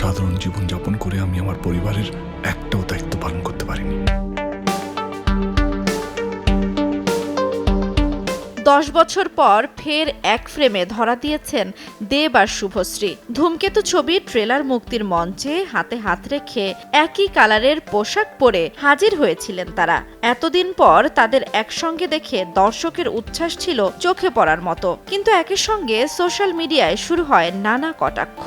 সাধারণ জীবনযাপন করে আমি আমার পরিবারের একটাও দায়িত্ব পালন করতে পারিনি। 10 বছর পর ফের এক ফ্রেমে ধরা দিয়েছেন দেব আর শুভশ্রী। ধূমকেতু ছবির ট্রেলার মুক্তির মঞ্চে হাতে হাত রেখে একই কালারের পোশাক পরে হাজির হয়েছিলেন তারা। এতদিন পর তাদের একসঙ্গে দেখে দর্শকের উচ্ছ্বাস ছিল চোখে পড়ার মতো, কিন্তু একই সঙ্গে সোশ্যাল মিডিয়ায় শুরু হয় নানা কটাক্ষ।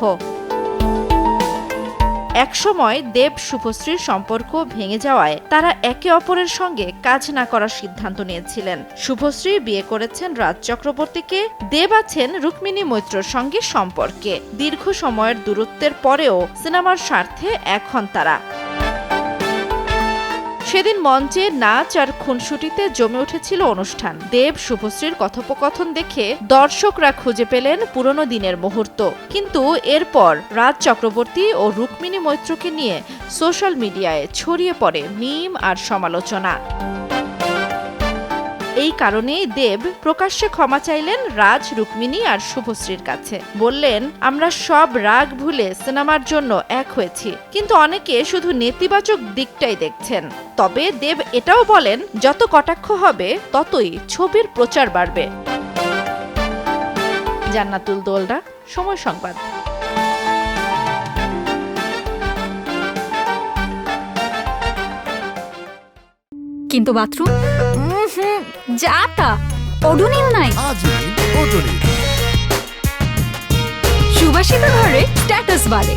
একসময় দেব শুভশ্রীর সম্পর্ক ভেঙে যাওয়ায় তারা একে অপরের সঙ্গে কাজ না করার সিদ্ধান্ত নিয়েছিলেন। শুভশ্রী বিয়ে করেছেন রাজ চক্রবর্তীকে, দেব আছেন রুক্মিণী মৈত্রর সঙ্গে সম্পর্কে। দীর্ঘ সময়ের দূরত্বের পরেও সিনেমার স্বার্থে এক হন তারা। সেদিন মঞ্চে নাচ আর খুনসুটিতে জমে উঠেছিল অনুষ্ঠান। দেব শুভশ্রীর কথোপকথন দেখে দর্শকরা খুঁজে পেলেন পুরনো দিনের মুহূর্ত। কিন্তু এরপর রাজ চক্রবর্তী ও রুক্মিণী মৈত্রকে নিয়ে সোশ্যাল মিডিয়ায় ছড়িয়ে পড়ে মিম আর সমালোচনা। এই কারণেই দেব প্রকাশ্যে ক্ষমা চাইলেন রাজ, রুক্মিণী আর শুভশ্রীর কাছে। বললেন, আমরা সব রাগ ভুলে সিনেমার জন্য এক হয়েছি, কিন্তু অনেকে শুধু নেতিবাচক দিকটাই দেখছেন। তবে দেব এটাও বলেন, যত কটাক্ষ হবে ততই ছবির প্রচার বাড়বে। জান্নাতুল দোলরা, সময় সংবাদ। কিন্তু বাথরুম যা তা ওডোনিল নাই। আজই ওডোনিল। সুবাসিত ঘরে স্ট্যাটাস বাড়ে।